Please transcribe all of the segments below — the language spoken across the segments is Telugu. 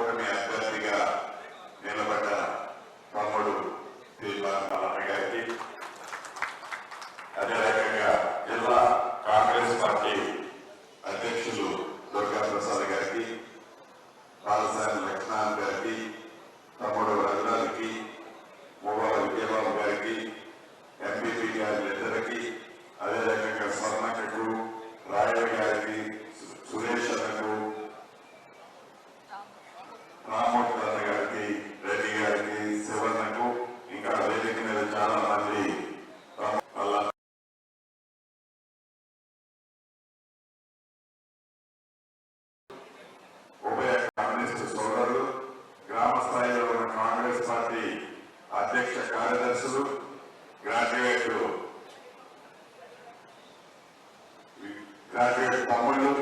కూటమి అభ్యర్థిగా నిలబడ్డ తమ్ముడు తీర్మాన గారికి, అదే రకంగా జిల్లా కాంగ్రెస్ పార్టీ అధ్యక్షులు దుర్గా ప్రసాద్ గారికి, పాలసాని లక్ష్మణ్ గారికి, తమ్ముడు రఘునాథ్కి, మూవాల విజయబాబు గారికి, ఎంపీపీ గారిద్దరికి, అదే రకంగా స్వర్ణకు, రాయల్ గారికి, సురేష్ అన్నకు, రామోత్సవ గారికి, రెడ్డి గారికి, శివన్నకు, ఇంకా వేదిక మీద చాలా మంది ఉభయ కమ్యూనిస్టు సోదరులు, గ్రామ స్థాయిలో ఉన్న కాంగ్రెస్ పార్టీ అధ్యక్ష కార్యదర్శులు, గ్రాడ్యుయేట్ తమ్ముళ్ళు,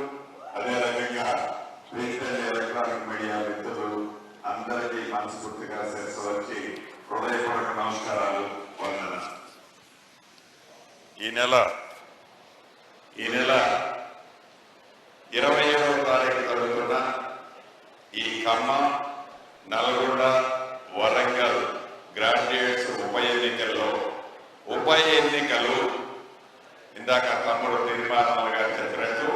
అదే రకంగా డిజిటల్ ఎలక్ట్రానిక్ మీడియా మిత్రులు అందరికీ మనస్ఫూర్తిగా శిరస్సు వచ్చి హృదయపూర్వక నమస్కారాలు, వందన. ఈ నెల 27వ తారీఖు జరుగుతున్న ఈ ఖమ్మం, నల్గొండ, వరంగల్ గ్రాడ్యుయేట్స్ ఉప ఎన్నికలు ఇందాక తమ్ముడు తీర్మానాలు గారు చెప్పినట్టు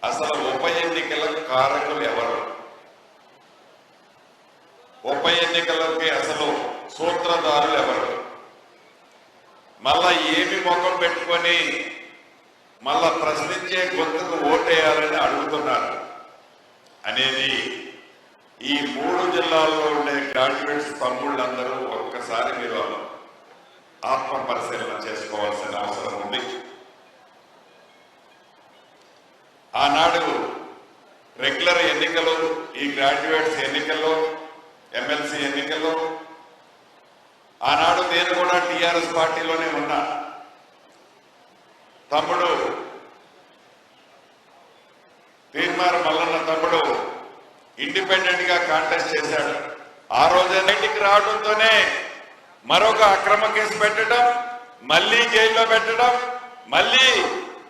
అసలు ఉప ఎన్నికల కారకులు ఎవరు, ఉప ఎన్నికలకి అసలు సూత్రధారులు ఎవరు, మళ్ళా ఏమి ముఖం పెట్టుకొని మళ్ళా ప్రశ్నించే గొంతుకు ఓటేయాలని అడుగుతున్నారు అనేది ఈ 3 జిల్లాల్లో ఉండే గ్రాడ్యుయేట్స్ తమ్ముళ్ళందరూ ఒక్కసారి మీరు ఆత్మ పరిశీలన చేసుకోవాల్సిన అవసరం ఉంది. ఆనాడు రెగ్యులర్ ఎన్నికలు, ఈ గ్రాడ్యుయేట్స్ ఎన్నికల్లో, ఎమ్మెల్సీ ఎన్నికల్లో ఆనాడు నేను కూడా టీఆర్ఎస్ పార్టీలోనే ఉన్నా. తమ్ముడు తీర్మార్ మల్లన్న తమ్ముడు ఇండిపెండెంట్ గా కాంటెస్ట్ చేశాడు. ఆ రోజే బయటికి రావడంతోనే మరొక అక్రమ కేసు పెట్టడం, మళ్ళీ జైల్లో పెట్టడం, మళ్ళీ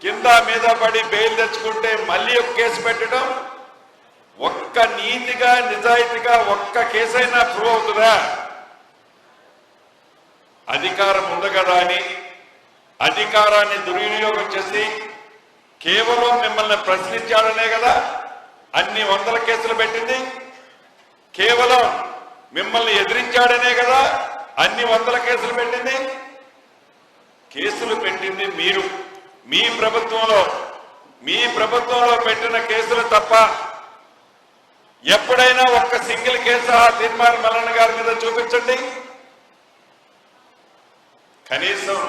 కింద మీద పడి బెయిల్ తెచ్చుకుంటే మళ్ళీ ఒక కేసు పెట్టడం. ఒక్క నీతిగా నిజాయితీగా ఒక్క కేసైనా ప్రూవ్ అవుతుందా? అధికారం ఉంది కదా అని అధికారాన్ని దుర్వినియోగం చేసి కేవలం మిమ్మల్ని ప్రశ్నించాడనే కదా అన్ని 100 కేసులు పెట్టింది. కేవలం మిమ్మల్ని ఎదిరించాడనే కదా అన్ని 100 కేసులు పెట్టింది. కేసులు పెట్టింది మీరు, మీ ప్రభుత్వంలో పెట్టిన కేసులు తప్ప ఎప్పుడైనా ఒక్క సింగిల్ కేసు ఆ తీర్మార్ మల్లన్న గారి మీద చూపించండి. కనీసం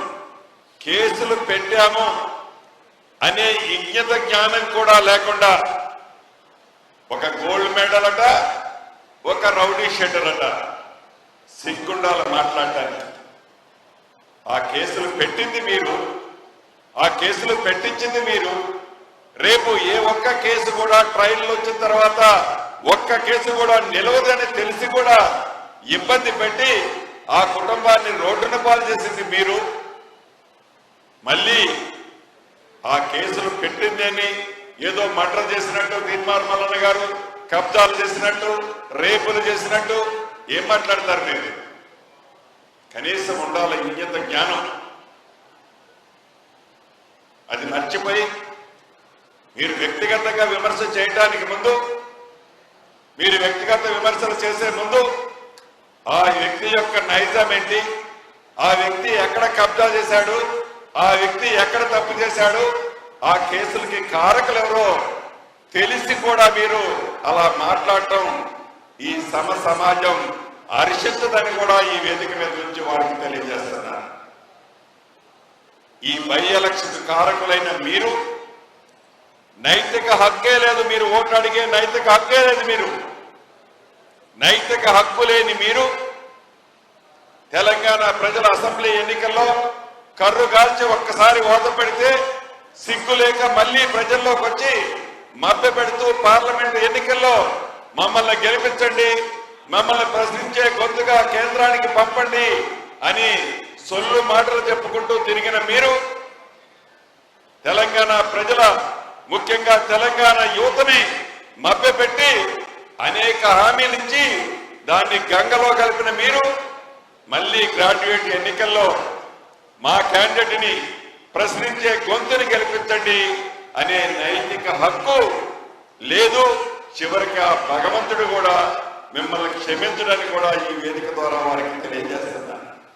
కేసులు పెట్టాము అనే ఇంగిత జ్ఞానం కూడా లేకుండా ఒక గోల్డ్ మెడల్ అట, ఒక రౌడీ షెటర్ అట, సిగ్గుండాల మాట్లాడటానికి. ఆ కేసులు పెట్టింది మీరు, ఆ కేసులు పెట్టించింది మీరు. రేపు ఏ ఒక్క కేసు కూడా ట్రయల్ వచ్చిన తర్వాత ఒక్క కేసు కూడా నిలవదని తెలిసి కూడా ఇబ్బంది పెట్టి ఆ కుటుంబాన్ని రోడ్డున పాలు చేసింది మీరు. మళ్ళీ ఆ కేసులు పెట్టిందని ఏదో మర్డర్ చేసినట్టు తీర్మార్ మల్లన్న గారు, కబ్జాలు చేసినట్టు, రేపులు చేసినట్టు ఏం మాట్లాడతారు మీరు? కనీసం ఉండాలి ఇంగిత జ్ఞానం. అది మర్చిపోయి మీరు వ్యక్తిగతంగా విమర్శ చేయడానికి ముందు, మీరు వ్యక్తిగత విమర్శలు చేసే ముందు ఆ వ్యక్తి యొక్క నైజం ఏంటి, ఆ వ్యక్తి ఎక్కడ కబ్జా చేశాడు, ఆ వ్యక్తి ఎక్కడ తప్పు చేశాడు, ఆ కేసులకి కారకులు ఎవరో తెలిసి కూడా మీరు అలా మాట్లాడటం ఈ సమాజం హర్షించదని కూడా ఈ వేదిక మీద నుంచి వారికి తెలియజేస్తున్నారు. ఈ బై ఎలక్షన్ కారకులైన మీరు నైతిక హక్కే లేదు, మీరు ఓటు అడిగే నైతిక హక్కే లేదు. మీరు నైతిక హక్కు లేని మీరు తెలంగాణ ప్రజల అసెంబ్లీ ఎన్నికల్లో కర్రు కాల్చి ఒక్కసారి ఓత పెడితే సిగ్గు లేక మళ్ళీ ప్రజల్లోకి వచ్చి మభ్య పెడుతూ పార్లమెంట్ ఎన్నికల్లో మమ్మల్ని గెలిపించండి, మమ్మల్ని ప్రశ్నించే గొంతుగా కేంద్రానికి పంపండి అని సొల్లు మాటలు చెప్పుకుంటూ తిరిగిన మీరు తెలంగాణ ప్రజల, ముఖ్యంగా తెలంగాణ యువతని మభ్యపెట్టి అనేక హామీలు ఇచ్చి దాన్ని గంగలో కలిపిన మీరు మళ్ళీ గ్రాడ్యుయేట్ ఎన్నికల్లో మా క్యాండిడేట్ ని ప్రశ్నించే గొంతుని గెలిపించండి అనే నైతిక హక్కు లేదు. చివరికి ఆ భగవంతుడు కూడా మిమ్మల్ని క్షమించడానికి కూడా ఈ వేదిక ద్వారా వారికి తెలియజేస్తున్నారు.